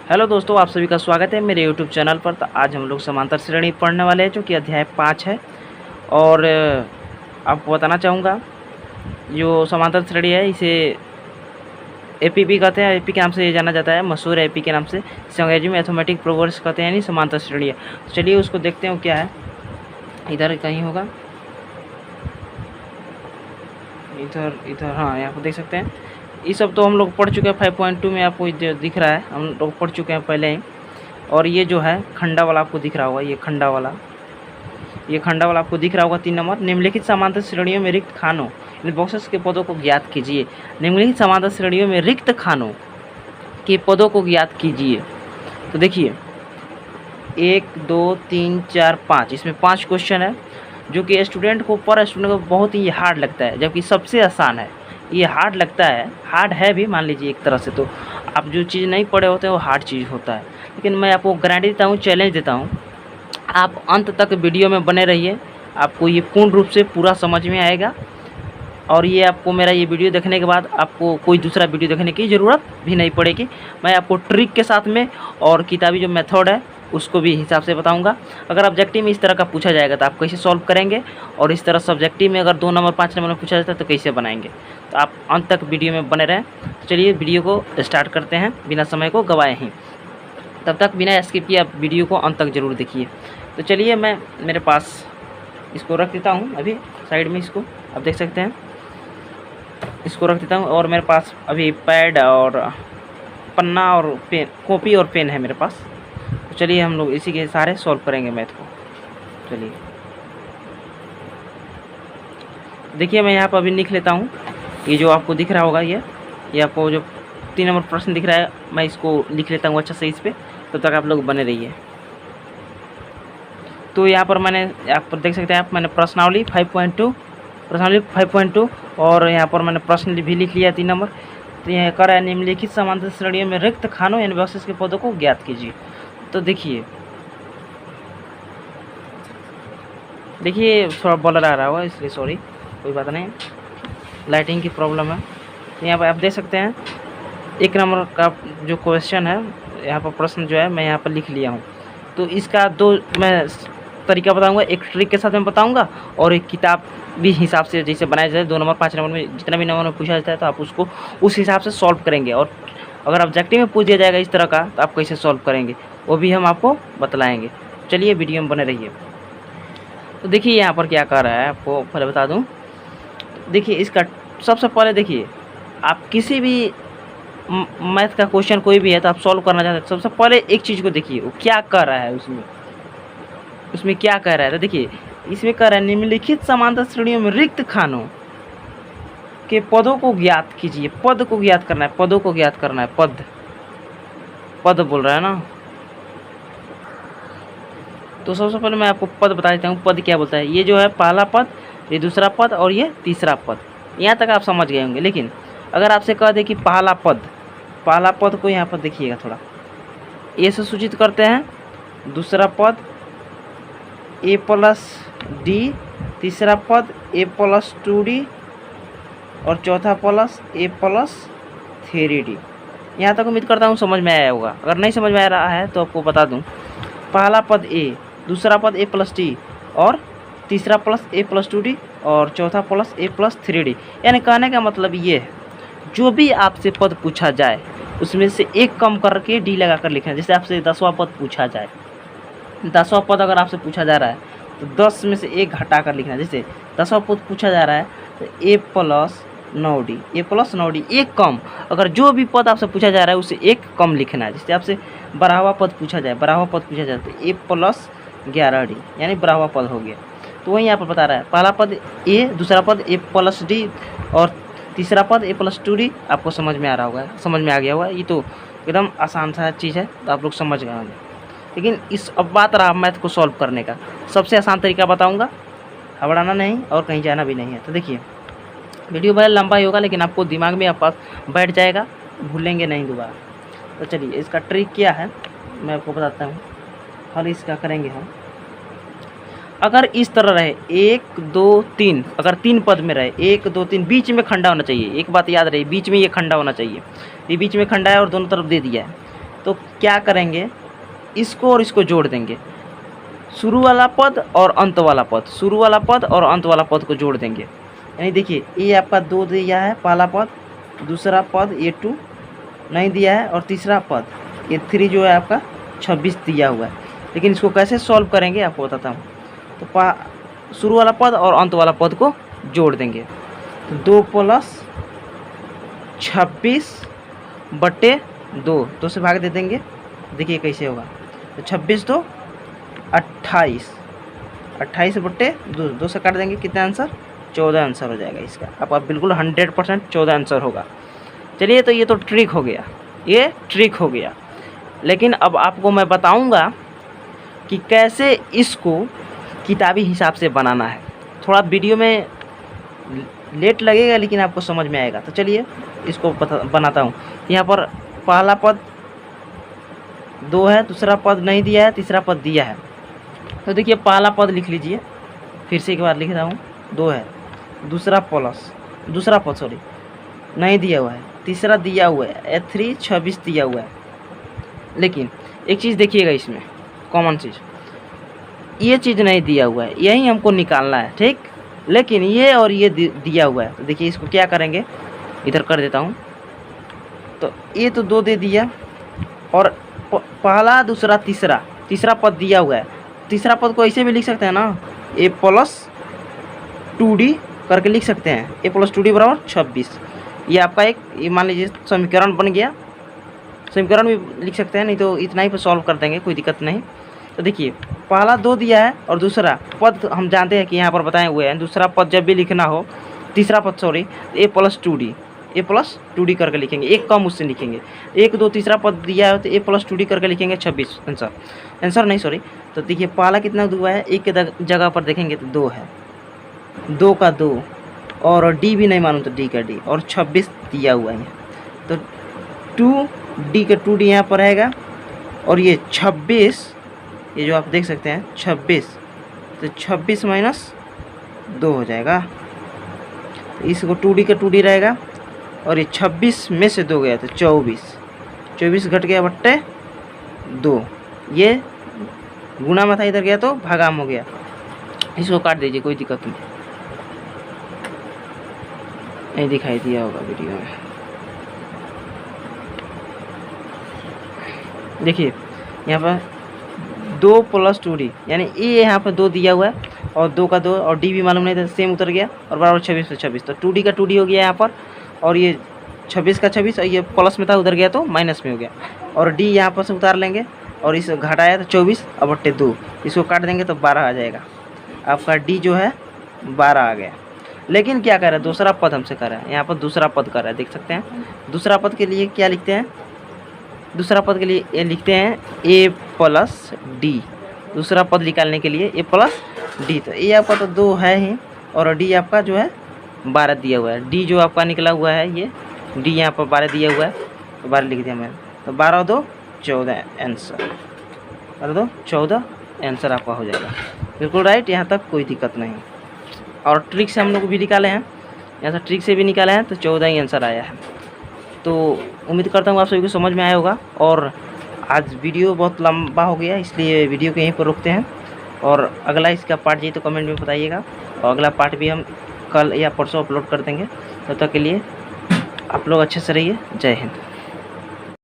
Hello दोस्तों, आप सभी का स्वागत है मेरे यूट्यूब चैनल पर। तो आज हम लोग समांतर श्रेणी पढ़ने वाले हैं जो कि अध्याय 5 है। और आपको बताना चाहूँगा, जो समांतर श्रेणी है इसे एपीपी कहते हैं। एपी के नाम से ये जाना जाता है, मशहूर एपी के नाम से। इसे अंग्रेजी में मैथमेटिक प्रोग्रेस कहते हैं, यानी समांतर श्रेणी है। तो चलिए उसको देखते हैं क्या है। इधर कहीं होगा, इधर इधर, हाँ यहाँ पर देख सकते हैं। ये सब तो हम लोग पढ़ चुके हैं 5.2 में, आपको दिख रहा है, हम लोग पढ़ चुके हैं पहले ही। और ये जो है खंडा वाला आपको दिख रहा होगा, ये खंडा वाला आपको दिख रहा होगा 3 नंबर। निम्नलिखित समांतर श्रेणियों में रिक्त खानों, इन बॉक्सेस के पदों को ज्ञात कीजिए। निम्नलिखित समांतर श्रेणियों में रिक्त खानों के पदों को ज्ञात कीजिए। तो देखिए 1 2 3 4 5, इसमें 5 क्वेश्चन है जो कि स्टूडेंट को बहुत ही हार्ड लगता है, जबकि सबसे आसान है। ये हार्ड लगता है, हार्ड है भी मान लीजिए एक तरह से। तो आप जो चीज़ नहीं पढ़े होते हैं वो हार्ड चीज़ होता है, लेकिन मैं आपको गारंटी देता हूँ, चैलेंज देता हूँ, आप अंत तक वीडियो में बने रहिए, आपको ये पूर्ण रूप से पूरा समझ में आएगा। और ये आपको मेरा ये वीडियो देखने के बाद आपको कोई दूसरा वीडियो देखने की ज़रूरत भी नहीं पड़ेगी। मैं आपको ट्रिक के साथ में और किताबी जो मेथड है उसको भी हिसाब से बताऊंगा। अगर ऑब्जेक्टिव में इस तरह का पूछा जाएगा तो आप कैसे सॉल्व करेंगे, और इस तरह सब्जेक्टिव में अगर 2 नंबर 5 नंबर में पूछा जाता है तो कैसे बनाएंगे। तो आप अंत तक वीडियो में बने रहें। तो चलिए वीडियो को स्टार्ट करते हैं बिना समय को गवाए ही। तब तक बिना स्किप किए आप वीडियो को अंत तक ज़रूर देखिए। तो चलिए मैं मेरे पास इसको रख देता हूँ अभी साइड में, इसको आप देख सकते हैं, इसको रख देता हूँ। और मेरे पास अभी पैड और पन्ना और पेन, कॉपी और पेन है मेरे पास। तो चलिए हम लोग इसी के सारे सॉल्व करेंगे मैथ को। चलिए देखिए मैं यहाँ पर अभी लिख लेता हूँ। ये जो आपको दिख रहा होगा, ये आपको जो 3 नंबर प्रश्न दिख रहा है, मैं इसको लिख लेता हूँ अच्छा से इस पर। तब तक आप लोग बने रहिए। तो यहाँ पर मैंने, यहाँ पर देख सकते हैं आप, मैंने प्रश्नावली 5.2 और यहाँ पर मैंने प्रश्न भी लिख लिया 3 नंबर। तो यह कर रहा है, निम्नलिखित समांतर श्रेणियों में रिक्त खानों यानी बॉक्सेस के पदों को ज्ञात कीजिए। तो देखिए थोड़ा ब्लर आ रहा होगा इसलिए सॉरी, कोई बात नहीं, लाइटिंग की प्रॉब्लम है। तो यहाँ पर आप देख सकते हैं 1 नंबर का जो क्वेश्चन है, यहाँ पर प्रश्न जो है मैं यहाँ पर लिख लिया हूँ। तो इसका 2 मैं तरीका बताऊंगा, एक ट्रिक के साथ में बताऊंगा और एक किताब भी हिसाब से जैसे बनाया जाए। 2 नंबर 5 नंबर में जितना भी नंबर में पूछा जाता है तो आप उसको उस हिसाब से सॉल्व करेंगे। और अगर ऑब्जेक्टिव में पूछ दिया जाएगा इस तरह का तो आप कैसे सॉल्व करेंगे वो भी हम आपको बतलाएंगे। चलिए वीडियो में बने रहिए। तो देखिए यहाँ पर क्या कर रहा है, आपको पहले बता दूँ। देखिए इसका सबसे पहले देखिए, आप किसी भी मैथ का क्वेश्चन कोई भी है तो आप सॉल्व करना चाहते हैं, सबसे पहले एक चीज़ को देखिए वो क्या कर रहा है, उसमें क्या कह रहा है। तो देखिए इसमें कह रहा है, निम्नलिखित समांतर श्रेणियों में रिक्त खानों के पदों को ज्ञात कीजिए। पद को ज्ञात करना है, पदों को ज्ञात करना है, पद बोल रहा है ना। तो सबसे पहले मैं आपको पद बता देता हूँ, पद क्या बोलता है। ये जो है पहला पद, ये दूसरा पद और ये तीसरा पद, यहाँ तक आप समझ गए होंगे। लेकिन अगर आपसे कह दे कि पहला पद को यहाँ पर देखिएगा, थोड़ा ए से सूचित करते हैं, दूसरा पद a + d, तीसरा पद a + 2d और चौथा प्लस a + 3d। यहाँ तक उम्मीद करता हूँ समझ में आया होगा। अगर नहीं समझ में आ रहा है तो आपको बता दूँ, पहला पद a, दूसरा पद a + d और तीसरा प्लस a + 2d और चौथा प्लस a + 3d। यानी कहने का मतलब ये है, जो भी आपसे पद पूछा जाए उसमें से एक कम करके d लगा कर लिखना है। जैसे आपसे 10वां पद पूछा जाए, 10वां पद अगर आपसे पूछा जा रहा है तो 10 में से 1 हटा कर लिखना है। जैसे 10वां पद पूछा जा रहा है तो a + 9d, एक कम। अगर जो भी पद आपसे पूछा जा रहा है उसे एक कम लिखना है। जैसे आपसे 12वां पद पूछा जाए तो a + 11d, यानी 12वां पद हो गया। तो वही यहाँ पर बता रहा है, पहला पद a, दूसरा पद a + d और तीसरा पद a + 2d। आपको समझ में आ रहा होगा, समझ में आ गया होगा। ये तो एकदम आसान सा चीज़ है, तो आप लोग समझ गए होंगे। लेकिन अब बात रहा मैथ को सॉल्व करने का, सबसे आसान तरीका बताऊंगा, घबराना नहीं और कहीं जाना भी नहीं है। तो देखिए वीडियो बड़ा लंबा ही होगा, लेकिन आपको दिमाग में आप पास बैठ जाएगा, भूलेंगे नहीं दोबारा। तो चलिए इसका ट्रिक क्या है मैं आपको बताता हूँ। हल इसका करेंगे हम, अगर इस तरह रहे 1 2 3, अगर 3 पद में रहे 1 2 3, बीच में खंडा होना चाहिए। एक बात याद रहे, बीच में ये खंडा होना चाहिए। ये बीच में खंडा है और दोनों तरफ दे दिया है। तो क्या करेंगे, इसको और इसको जोड़ देंगे, शुरू वाला पद और अंत वाला पद, शुरू वाला पद और अंत वाला पद को जोड़ देंगे। यानी देखिए ये आपका 2 दिया है पहला पद, दूसरा पद ये 2 नहीं दिया है, और तीसरा पद ये 3 जो है आपका 26 दिया हुआ है। लेकिन इसको कैसे सॉल्व करेंगे आपको बताता हूँ। तो शुरू वाला पद और अंत वाला पद को जोड़ देंगे, तो 2 + 26 बटे 2 से भाग दे देंगे। देखिए कैसे होगा, तो 26 2 28, 28 बटे 2 से काट देंगे, कितना आंसर 14 आंसर हो जाएगा इसका। आपका बिल्कुल 100% 14 आंसर होगा। चलिए, तो ये तो ट्रिक हो गया, ये ट्रिक हो गया। लेकिन अब आपको मैं बताऊंगा कि कैसे इसको किताबी हिसाब से बनाना है। थोड़ा वीडियो में लेट लगेगा लेकिन आपको समझ में आएगा। तो चलिए इसको बनाता हूँ। यहाँ पर पहला पद 2 है, दूसरा पद नहीं दिया है, तीसरा पद दिया है। तो देखिए पहला पद लिख लीजिए, फिर से एक बार लिख रहा हूँ, 2 है, दूसरा पद नहीं दिया हुआ है, तीसरा दिया हुआ है, 3 26 दिया हुआ है। लेकिन एक चीज़ देखिएगा इसमें, कॉमन चीज़, ये चीज़ नहीं दिया हुआ है, यही हमको निकालना है, ठीक। लेकिन ये और ये दिया हुआ है। तो देखिए इसको क्या करेंगे, इधर कर देता हूँ। तो ये तो 2 दे दिया, और पहला दूसरा तीसरा पद दिया हुआ है। तीसरा पद को ऐसे भी लिख सकते हैं ना, a + 2d करके लिख सकते हैं, a + 2d = 26। ये आपका एक, ये मान लीजिए समीकरण बन गया। समीकरण भी लिख सकते हैं, नहीं तो इतना ही पर सॉल्व कर देंगे, कोई दिक्कत नहीं। तो देखिए पहला 2 दिया है, और दूसरा पद हम जानते हैं कि यहाँ पर बताए हुए हैं, दूसरा पद जब भी लिखना हो, तीसरा पद a + 2d करके लिखेंगे, एक कम उससे लिखेंगे। 1 2 तीसरा पद दिया है तो a + 2d करके लिखेंगे 26 आंसर नहीं, सॉरी। तो देखिए पहला कितना हुआ है, 1 के जगह पर देखेंगे तो 2 है, 2 का 2, और d भी नहीं मालूम तो d का d, और 26 दिया हुआ है। तो 2d का 2d यहाँ पर रहेगा, और ये 26, ये जो आप देख सकते हैं 26, तो 26 - 2 हो जाएगा। तो इसको 2d का 2d रहेगा, और ये 26 में से 2 गया तो 24 घट गया बट्टे 2, ये गुणा में था, इधर गया तो भागाम हो गया। इसको काट दीजिए, कोई दिक्कत नहीं दिखाई दिया होगा वीडियो में। देखिए यहाँ पर 2 + 2d, यानी ये यहाँ पर 2 दिया हुआ है, और 2 का 2, और d भी मालूम नहीं था, सेम उतर गया, और बराबर 26 से 26। तो 2d का 2d हो गया यहाँ पर, और ये 26 का 26, और ये प्लस में था उधर गया तो माइनस में हो गया, और d यहाँ पर से उतार लेंगे, और इस घटाया तो 24 अब बट्टे 2, इसको काट देंगे तो 12 आ जाएगा। आपका d जो है 12 आ गया। लेकिन क्या कर रहा है, दूसरा पद हमसे कर रहा है, यहाँ पर दूसरा पद कर रहा है, देख सकते हैं। दूसरा पद के लिए क्या लिखते हैं, दूसरा पद के लिए ये लिखते हैं a + d। दूसरा पद निकालने के लिए a + d, तो ये आपका तो 2 है ही, और d आपका जो है 12 दिया हुआ है। d जो आपका निकला हुआ है, ये d यहाँ पर 12 दिया हुआ है, तो 12 लिख दिया मैंने। तो 12 2 14 आंसर, 12 2 14 आंसर आपका हो जाएगा। बिल्कुल राइट, यहाँ तक कोई दिक्कत नहीं। और ट्रिक से हम लोग भी निकाले हैं, यहाँ से ट्रिक से भी निकाले हैं, तो 14 ही आंसर आया है। तो उम्मीद करता हूँ आप सभी को समझ में आया होगा। और आज वीडियो बहुत लंबा हो गया, इसलिए वीडियो को यहीं पर रोकते हैं, और अगला इसका पार्ट चाहिए तो कमेंट में बताइएगा, और अगला पार्ट भी हम कल या परसों अपलोड कर देंगे। तब तक के लिए आप लोग अच्छे से रहिए। जय हिंद।